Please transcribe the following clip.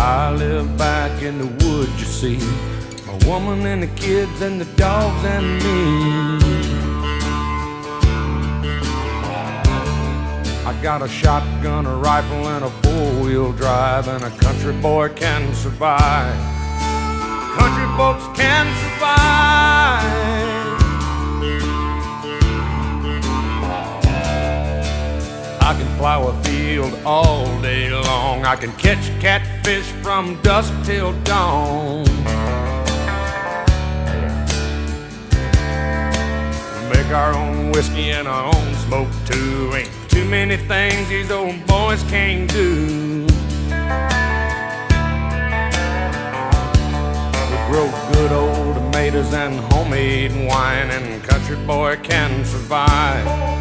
I live back in the woods, you see, my woman and the kids and the dogs and me. I got a shotgun, a rifle, and a four-wheel drive, and a country boy can survive. Country folks can survive. I can plow a field all day long. I can catch catfish from dusk till dawn. Make our own whiskey and our own smoke too. Ain't too many things these old boys can't do. We grow good old tomatoes and homemade wine, and country boy can survive.